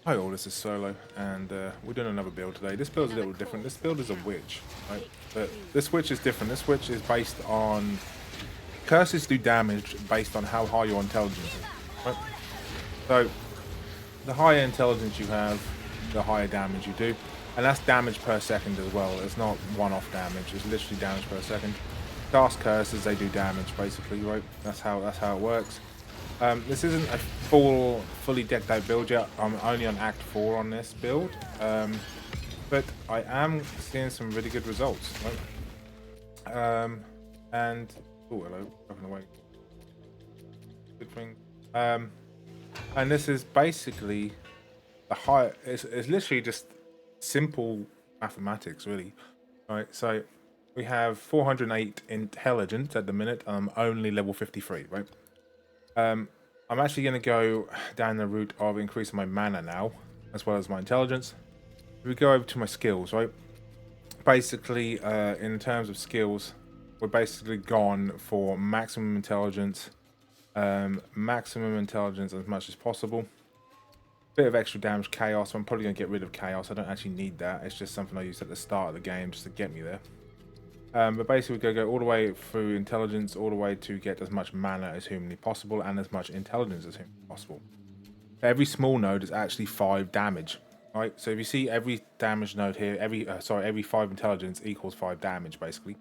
Hi all, this is Solo, and we're doing another build today. This build is a little different. This build is a witch, right? But this witch is different. This witch is based on curses do damage based on how high your intelligence is, right? So the higher intelligence you have, the higher damage you do, and that's damage per second as well. It's not one-off damage. It's literally damage per second. Cast curses, they do damage basically, right? That's how it works. This isn't a fully decked out build yet. I'm only on Act 4 on this build, but I am seeing some really good results. Right? And oh, hello, broken away. Good thing. And this is basically the high. It's literally just simple mathematics, really. Right? So we have 408 intelligence at the minute. I'm only level 53, right? I'm actually going to go down the route of increasing my mana now, as well as my intelligence. If we go over to my skills, right? Basically, in terms of skills, we're basically gone for maximum intelligence as much as possible. Bit of extra damage, chaos. I'm probably going to get rid of chaos. I don't actually need that. It's just something I used at the start of the game just to get me there. But basically, we're going to go all the way through intelligence, all the way to get as much mana as humanly possible and as much intelligence as humanly possible. Every small node is actually 5 damage, right? So if you see every damage node here, every 5 intelligence equals 5 damage, basically.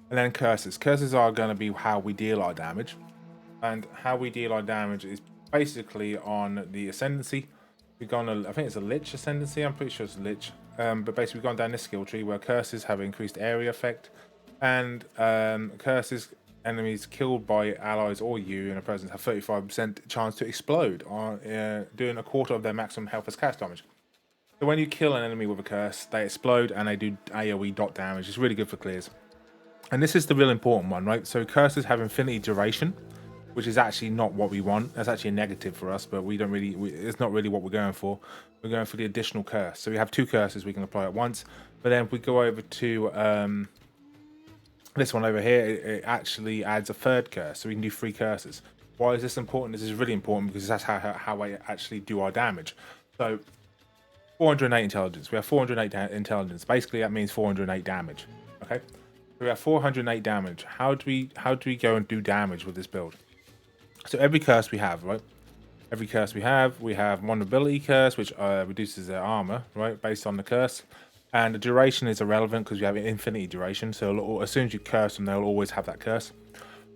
And then curses. Curses are going to be how we deal our damage. And how we deal our damage is basically on the Ascendancy. We've gone, I think it's a Lich Ascendancy, I'm pretty sure it's a Lich. But basically we've gone down this skill tree where curses have increased area effect, and curses enemies killed by allies or you in a presence have 35% chance to explode, doing a quarter of their maximum health as cast damage. So when you kill an enemy with a curse, they explode and they do AoE dot damage. It's really good for clears. And this is the real important one, right? So curses have infinity duration, which is actually not what we want. That's actually a negative for us, but we don't really, it's not really what we're going for. We're going for the additional curse. So we have 2 curses we can apply at once. But then if we go over to this one over here, it actually adds a 3rd curse. So we can do 3 curses. Why is this important? This is really important because that's how I actually do our damage. So 408 intelligence. We have 408 intelligence. Basically, that means 408 damage. Okay. So we have 408 damage. How do we go and do damage with this build? So every curse we have, right? Every curse we have vulnerability curse, which reduces their armor, right? Based on the curse. And the duration is irrelevant because we have infinity duration. So as soon as you curse them, they'll always have that curse.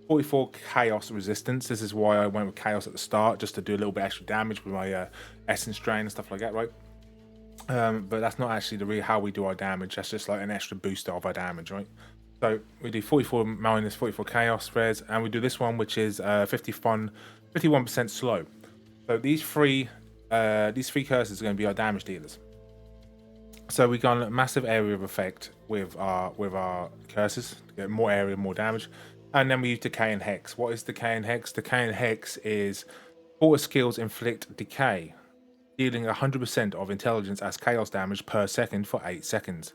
44 chaos resistance. This is why I went with chaos at the start, just to do a little bit extra damage with my essence drain and stuff like that, right? But that's not actually how we do our damage. That's just like an extra booster of our damage, right? So we do 44 minus 44 chaos res, and we do this one, which is 51% slow. So these three curses are going to be our damage dealers. So we got a massive area of effect with our curses to get more area, more damage, and then we use decay and hex. What is decay and hex? Decay and hex is 4 skills inflict decay, dealing 100% of intelligence as chaos damage per second for 8 seconds.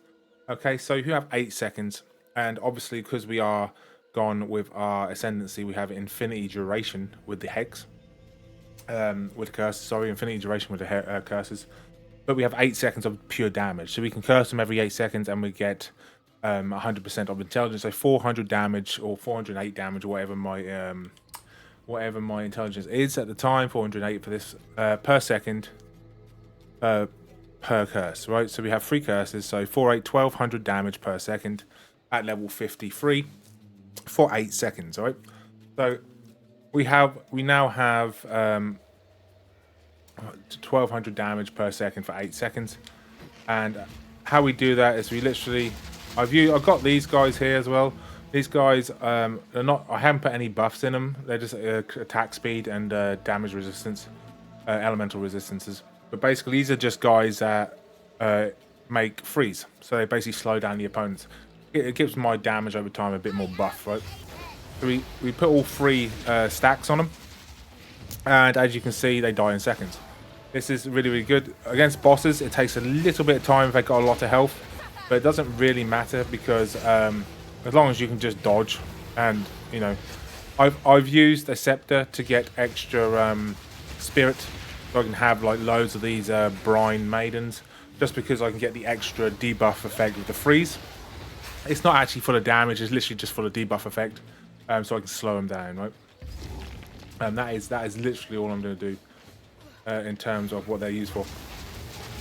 Okay, so if you have 8 seconds. And obviously, because we are gone with our Ascendancy, we have infinity duration with the hex, with curses. Sorry, infinity duration with the curses. But we have 8 seconds of pure damage, so we can curse them every 8 seconds, and we get 100% of intelligence. So 400 damage or 408 damage, or whatever my intelligence is at the time. 408 for this per second. Per curse, right? So we have 3 curses. So 1200 damage per second. At level 53 for 8 seconds, right? So we now have 1200 damage per second for 8 seconds, and how we do that is we literally, I've got these guys here as well. These guys, they're not, I haven't put any buffs in them. They're just attack speed and damage resistance, elemental resistances. But basically, these are just guys that make freeze, so they basically slow down the opponents. It gives my damage over time a bit more buff, right? So we put all 3 stacks on them, and as you can see, they die in seconds. This is really, really good. Against bosses, it takes a little bit of time if they've got a lot of health, but it doesn't really matter because as long as you can just dodge, and I've used a scepter to get extra spirit so I can have like loads of these brine maidens, just because I can get the extra debuff effect with the freeze. It's not actually full of damage; it's literally just full of debuff effect, so I can slow them down, right? That is literally all I'm going to do in terms of what they're used for.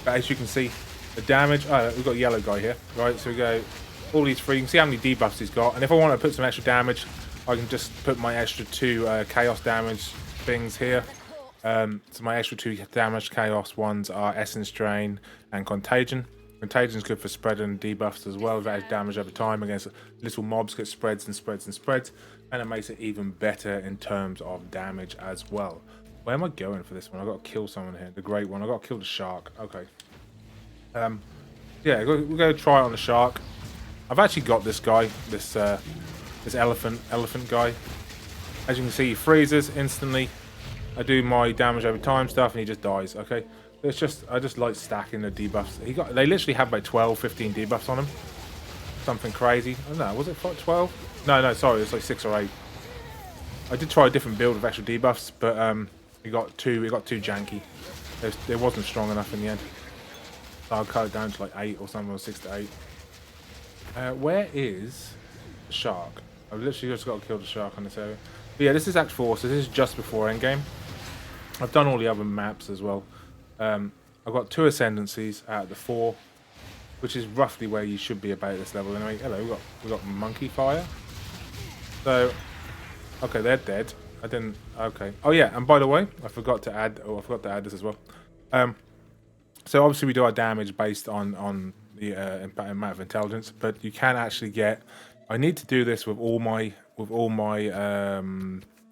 But as you can see, the damage. Oh, we've got a yellow guy here, right? So we go all these three. You can see how many debuffs he's got, and if I want to put some extra damage, I can just put my extra 2 chaos damage things here. So my extra 2 damage chaos ones are Essence Drain and Contagion. Contagion is good for spreading debuffs as well. That is damage over time against little mobs, get spreads and spreads and spreads, and it makes it even better in terms of damage as well. Where am I going for this one? I've got to kill someone here. The great one. I've got to kill the shark. Okay. Yeah, we're going to try it on the shark. I've actually got this guy, this elephant guy. As you can see, he freezes instantly. I do my damage over time stuff, and he just dies. Okay. It's just, I just like stacking the debuffs. They literally have about 12, 15 debuffs on him. Something crazy. I don't know, was it 12? No, sorry, it's like 6 or 8. I did try a different build with extra debuffs, but it got too janky. It wasn't strong enough in the end. So I'll cut it down to like 8 or something, or 6 to 8. Where is the shark? I've literally just got to kill the shark on this area. But yeah, this is Act 4, so this is just before endgame. I've done all the other maps as well. I've got 2 Ascendancies out of the 4, which is roughly where you should be about this level anyway. Hello, we got Monkey Fire. So, okay, they're dead. I didn't. Okay. Oh yeah, and by the way, I forgot to add this as well. So obviously we do our damage based on the amount of intelligence, but you can actually get. I need to do this with all my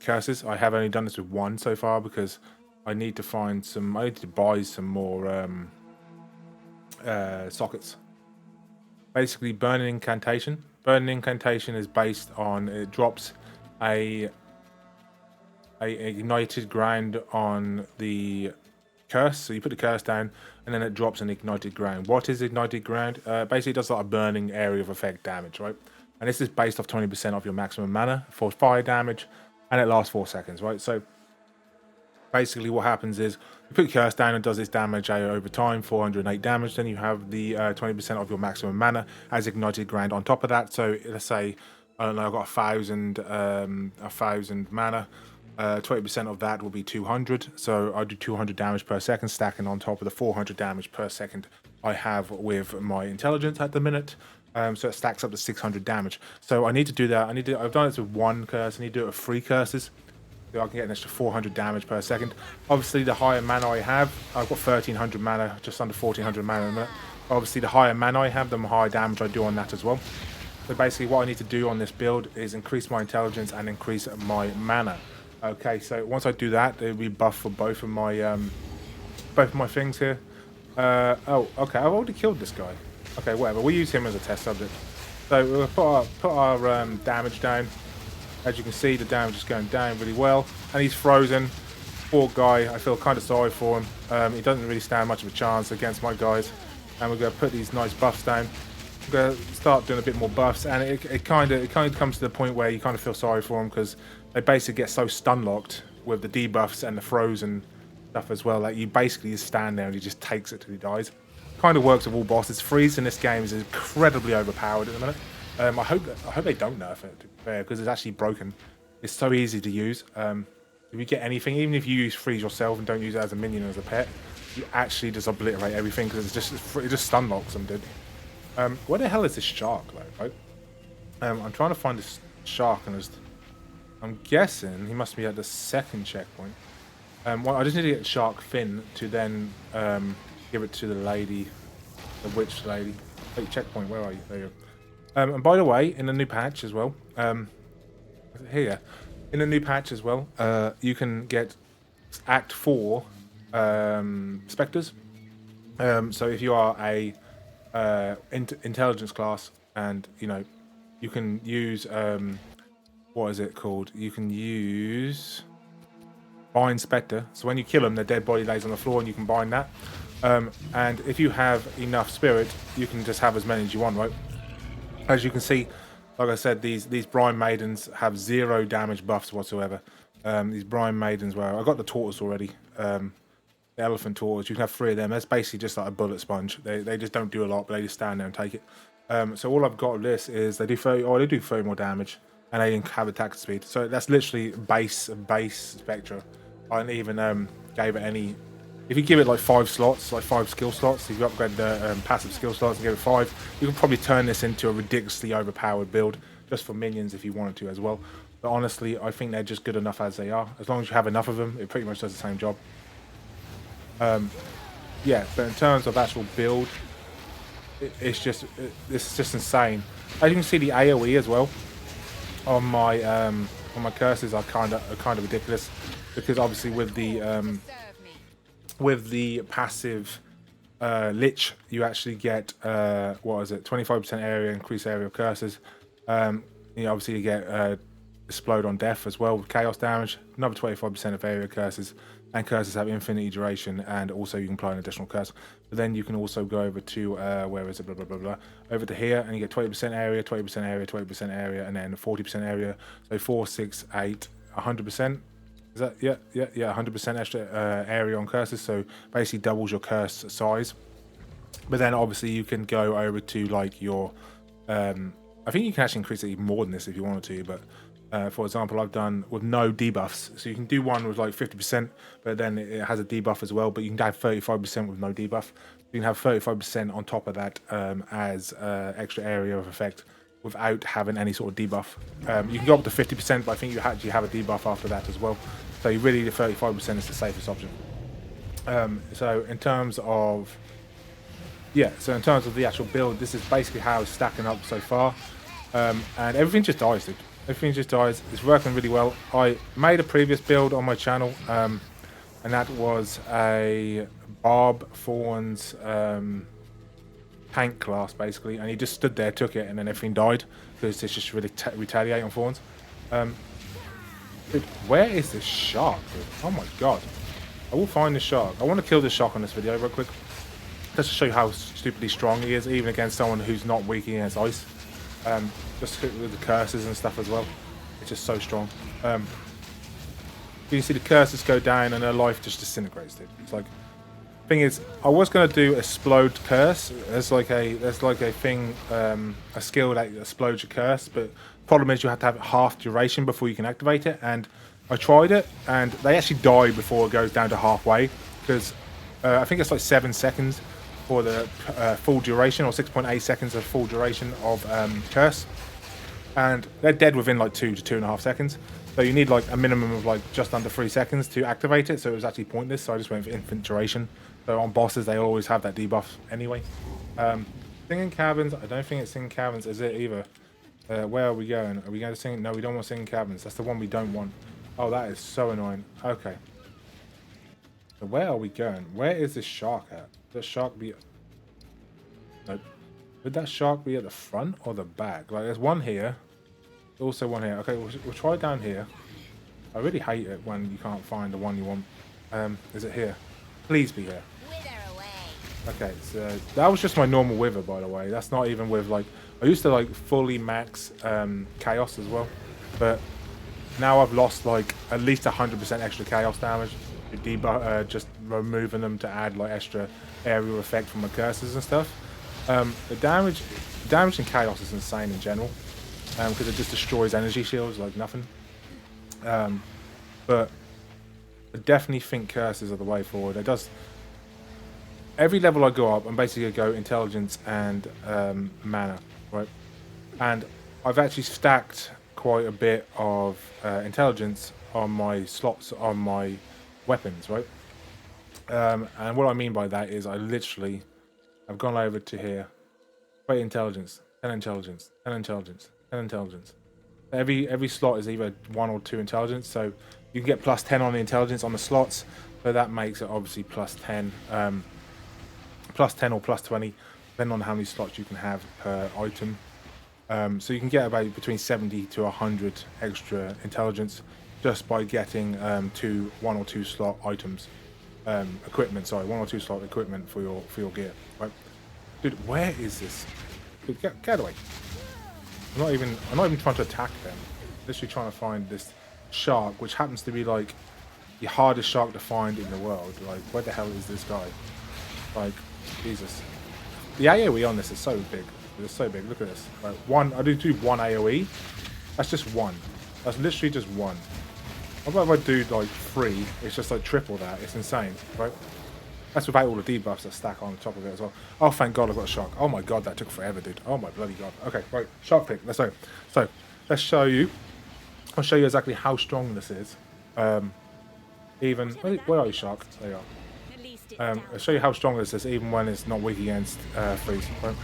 curses. I have only done this with 1 so far because I need to find some. I need to buy some more sockets. Basically, Burning Incantation. Burning Incantation is based on, it drops a ignited ground on the curse. So you put the curse down, and then it drops an ignited ground. What is ignited ground? Basically, it does like a burning area of effect damage, right? And this is based off 20% of your maximum mana for fire damage, and it lasts 4 seconds, right? So basically what happens is you put your curse down and does this damage over time, 408 damage. Then you have the 20% of your maximum mana as ignited ground on top of that. So let's say, I don't know, I've got 1,000 mana. 20% of that will be 200. So I do 200 damage per second, stacking on top of the 400 damage per second I have with my intelligence at the minute. So it stacks up to 600 damage. So I need to do that. I've done it with 1 curse. I need to do it with 3 curses. So I can get an extra 400 damage per second. Obviously, the higher mana I have, I've got 1,300 mana, just under 1,400 mana in a minute. Obviously, the higher mana I have, the higher damage I do on that as well. So basically, what I need to do on this build is increase my intelligence and increase my mana. Okay, so once I do that, it'll be buff for both of my things here. Oh, okay, I've already killed this guy. Okay, whatever. We'll use him as a test subject. So we'll put our damage down. As you can see, the damage is going down really well, and he's frozen. Poor guy. I feel kind of sorry for him. He doesn't really stand much of a chance against my guys. And we're going to put these nice buffs down. We're going to start doing a bit more buffs, and it kind of comes to the point where you kind of feel sorry for them because they basically get so stun locked with the debuffs and the frozen stuff as well. Like you basically just stand there and he just takes it till he dies. Kind of works with all bosses. Freeze in this game is incredibly overpowered at the minute. I hope they don't nerf it, to be fair, because it's actually broken. It's so easy to use. If you get anything, even if you use freeze yourself and don't use it as a minion or as a pet, you actually just obliterate everything because it just stun locks them, dude. Where the hell is this shark, though? Right? I'm trying to find this shark, and I'm guessing he must be at the 2nd checkpoint. Well, I just need to get shark fin to then give it to the lady, the witch lady. Hey, checkpoint, where are you? There you go. And by the way, in the new patch as well, here, in the new patch as well, you can get Act 4 specters. So if you are a intelligence class, and you can use what is it called? You can use bind specter. So when you kill them, their dead body lays on the floor, and you can bind that. And if you have enough spirit, you can just have as many as you want, right? As you can see, like I said, these Brine Maidens have 0 damage buffs whatsoever. These Brine Maidens, I got the tortoise already. the elephant tools. You can have 3 of them. That's basically just like a bullet sponge. They just don't do a lot, but they just stand there and take it. So all I've got of this is they do 30 more damage, and they have attack speed. So that's literally base Spectra. I didn't even gave it any. If you give it like 5 slots, like 5 skill slots, if you upgrade the passive skill slots and give it 5, you can probably turn this into a ridiculously overpowered build just for minions if you wanted to as well. But honestly, I think they're just good enough as they are. As long as you have enough of them, it pretty much does the same job. Yeah, but in terms of actual build, it's just insane. As you can see, the AOE as well on my curses are kind of ridiculous, because obviously with the passive lich, you actually get what is it, 25% area increased area of curses. You know, obviously you get explode on death as well with chaos damage, another 25% of area curses, and curses have infinity duration, and also you can apply an additional curse. But then you can also go over to where is it, blah blah blah blah, over to here, and you get 20% area, 20% area, 20% area, and then 40% area. So 4, 6, 8, 100%. Is that, yeah, 100% extra area on curses, so basically doubles your curse size. But then obviously you can go over to like your I think you can actually increase it even more than this if you wanted to, but for example, I've done with no debuffs, so you can do one with like 50%, but then it has a debuff as well. But you can have 35% with no debuff. You can have 35% on top of that as extra area of effect without having any sort of debuff. You can go up to 50%, but I think you actually have a debuff after that as well. So you really, the 35% is the safest option. So in terms of the actual build, this is basically how it's stacking up so far, and everything just dies, dude. Everything just dies. It's working really well. I made a previous build on my channel, and that was a Barb Thorns tank class basically, and he just stood there, took it, and then everything died because it's just really retaliate on Thorns. Dude, where is this shark, dude? Oh my god. I will find the shark. I want to kill this shark on this video real quick, just to show you how stupidly strong he is, even against someone who's not weak against ice. Just with the curses and stuff as well, it's just so strong. You can see the curses go down and their life just disintegrates, dude. It's like, thing is, I was gonna do explode curse. There's like a thing, a skill that explodes your curse, but problem is you have to have half duration before you can activate it. And I tried it, and they actually die before it goes down to halfway, because I think it's like 7 seconds for the full duration, or 6.8 seconds of full duration of curse, and they're dead within like 2 to 2.5 seconds. So you need like a minimum of like just under 3 seconds to activate it. So it was actually pointless. So I just went for infinite duration. So on bosses, they always have that debuff anyway. Singing Caverns, I don't think it's Singing Caverns, is it either? Where are we going? Are we going to sing? No, we don't want Singing Caverns. That's the one we don't want. Oh, that is so annoying. Okay. So where are we going? Where is this shark at? The shark be... Nope. Would that shark be at the front or the back? Like, there's one here. There's also one here. Okay, we'll try down here. I really hate it when you can't find the one you want. Is it here? Please be here. Okay, so that was just my normal wither, by the way. That's not even with, like... I used to, like, fully max chaos as well. But now I've lost, like, at least 100% extra chaos damage. Just removing them to add like extra aerial effect from the curses and stuff. The damage in chaos is insane in general, because it just destroys energy shields like nothing. But I definitely think curses are the way forward. It does. Every level I go up, I'm basically go intelligence and mana, right? And I've actually stacked quite a bit of intelligence on my slots on my weapons, right? And what I mean by that is I've gone over to here. Wait, intelligence, 10 intelligence, 10 intelligence, 10 intelligence. Every slot is either 1 or 2 intelligence, so you can get plus 10 on the intelligence on the slots, so that makes it obviously plus 10 or plus 20, depending on how many slots you can have per item. So you can get about between 70 to 100 extra intelligence just by getting 1 or 2 slot items, equipment. Sorry, 1 or 2 slot equipment for your gear. Right, dude, where is this? Dude, get away! I'm not even trying to attack them. Literally trying to find this shark, which happens to be like the hardest shark to find in the world. Like, where the hell is this guy? Like, Jesus. The AoE on this is so big. It's so big. Look at this. Like, I do one AoE. That's just one. That's literally just one. What about if I do like 3? It's just like triple that. It's insane, right? That's without all the debuffs that stack on top of it as well. Oh, thank God I got a shark. Oh my God, that took forever, dude. Oh my bloody God. Okay, right. Shark pick. Let's go. So, let's show you. I'll show you exactly how strong this is. Where are you, shark? There you are. I'll show you how strong this is, even when it's not weak against freeze. Right?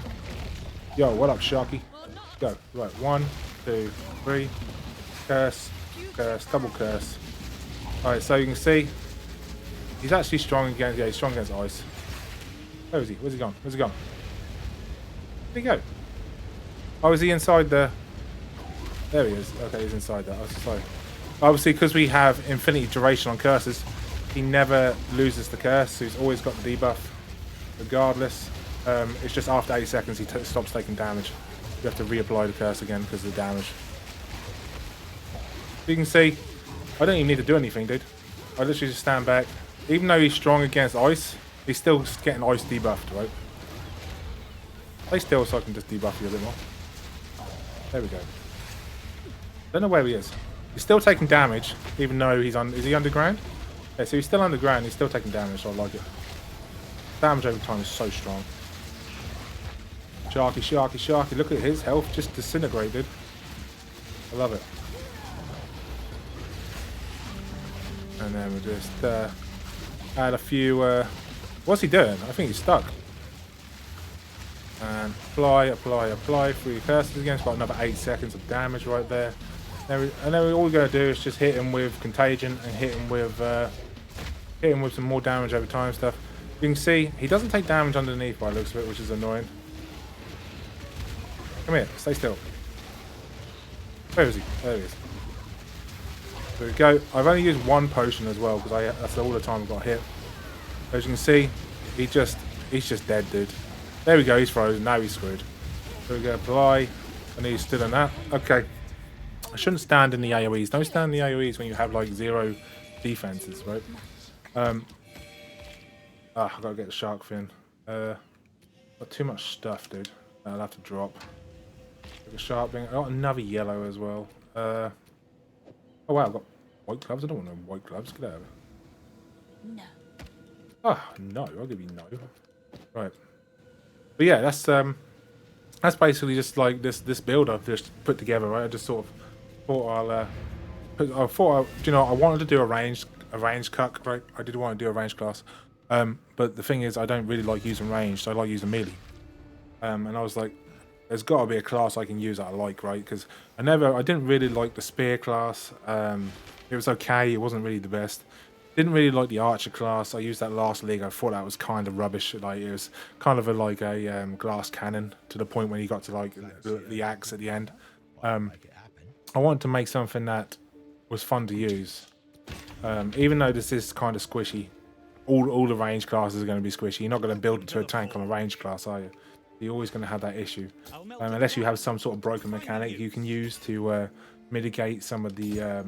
Yo, what up, sharky? Go. Right, 1, 2, 3. Curse, curse, double curse. Alright, so you can see he's actually strong against, he's strong against ice. Where is he? Where's he gone? Where's he gone? Where'd he go? Oh, is he inside the... There he is. Okay, he's inside that. I was sorry. Obviously, because we have infinity duration on curses, he never loses the curse, so he's always got the debuff, regardless. It's just after 8 seconds he stops taking damage. You have to reapply the curse again because of the damage. You can see, I don't even need to do anything, dude. I literally just stand back. Even though he's strong against ice, he's still getting ice debuffed, right? Stay still so I can just debuff you a bit more. There we go. Don't know where he is. He's still taking damage, even though he's on... Is he underground? Yeah, so he's still underground, he's still taking damage, so I like it. Damage over time is so strong. Sharky, sharky, sharky. Look at his health just disintegrated. I love it. And then we'll just add a few... what's he doing? I think he's stuck. And apply, apply, apply. 3 curses again. It's got another 8 seconds of damage right there. And then all we're going to do is just hit him with contagion and hit him with some more damage over time stuff. You can see he doesn't take damage underneath by the looks of it, which is annoying. Come here, stay still. Where is he? There he is. There we go. I've only used 1 potion as well because that's all the time I've got hit. As you can see, he's just dead, dude. There we go. He's frozen. Now he's screwed. There we go. Apply. And he's still in that. Okay. I shouldn't stand in the AoEs. Don't stand in the AoEs when you have like 0 defenses, right? I gotta get the shark fin. Got too much stuff, dude. I'll have to drop. The shark thing. I got another yellow as well. Oh wow, I've got white gloves. I don't want no white gloves. Get out of it. No. Ah, no. I'll give you no. Right. But yeah, that's basically just like this build I've just put together. Right. I just sort of thought you know, I wanted to do a ranged cuck. Right. I did want to do a ranged class. But the thing is, I don't really like using ranged. I like using melee. And I was like, there's got to be a class I can use that I like, right? Because I didn't really like the spear class. It was okay. It wasn't really the best. Didn't really like the archer class. I used that last league. I thought that was kind of rubbish. Like it was kind of like a glass cannon to the point when you got to like the axe at the end. I wanted to make something that was fun to use. Even though this is kind of squishy, all the range classes are going to be squishy. You're not going to build it to a tank on a range class, are you? You're always going to have that issue. Unless you have some sort of broken mechanic you can use to mitigate some of the...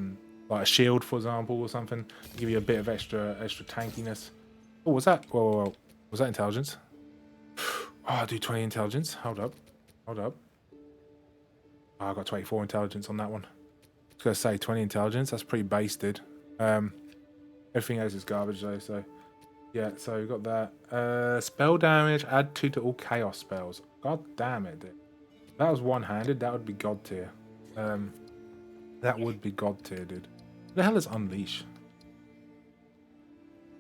like a shield, for example, or something, to give you a bit of extra tankiness. Oh, was that? Whoa. Was that intelligence? Oh, I'll do 20 intelligence. Hold up. Oh, I got 24 intelligence on that one. I was gonna say 20 intelligence. That's pretty basted. Everything else is garbage though. So yeah. So we got that. Spell damage. Add 2 to all chaos spells. God damn it, dude. If that was one-handed, that would be god tier. That would be god tier, dude. What the hell is Unleash?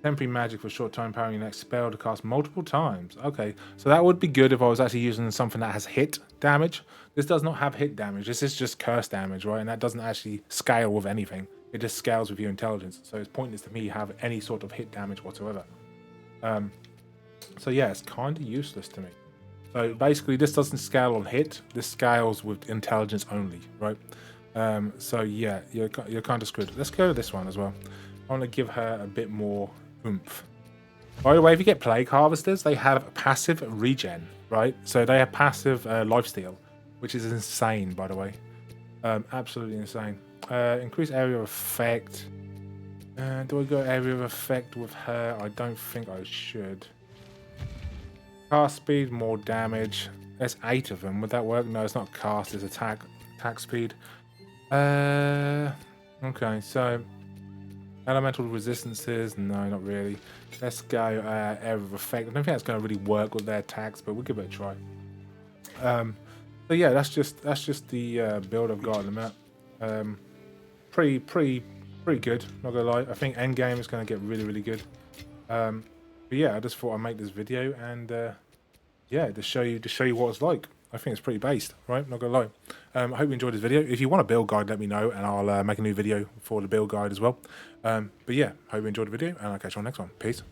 Temporary magic for short time, powering your next spell to cast multiple times. Okay, so that would be good if I was actually using something that has hit damage. This does not have hit damage. This is just curse damage, right? And that doesn't actually scale with anything. It just scales with your intelligence. So it's pointless to me have any sort of hit damage whatsoever. So yeah, it's kind of useless to me. So basically, this doesn't scale on hit. This scales with intelligence only, right? So yeah, you're kind of screwed. Let's go to this one as well. I want to give her a bit more oomph. By the way, if you get Plague Harvesters, they have passive regen, right? So they have passive lifesteal, which is insane, by the way. Absolutely insane. Increase area of effect. Do I go area of effect with her? I don't think I should. Cast speed, more damage. There's 8 of them. Would that work? No, it's not cast. It's attack speed. Okay, so elemental resistances. No, not really. Let's go area of effect. I don't think that's going to really work with their attacks, but we'll give it a try. So yeah, that's just the build I've got on the map. Pretty good. Not gonna lie. I think end game is going to get really good. But yeah, I just thought I'd make this video and yeah, to show you what it's like. I think it's pretty based, right? Not gonna lie. I hope you enjoyed this video. If you want a build guide, let me know, and I'll make a new video for the build guide as well. But yeah, hope you enjoyed the video, and I'll catch you on the next one. Peace.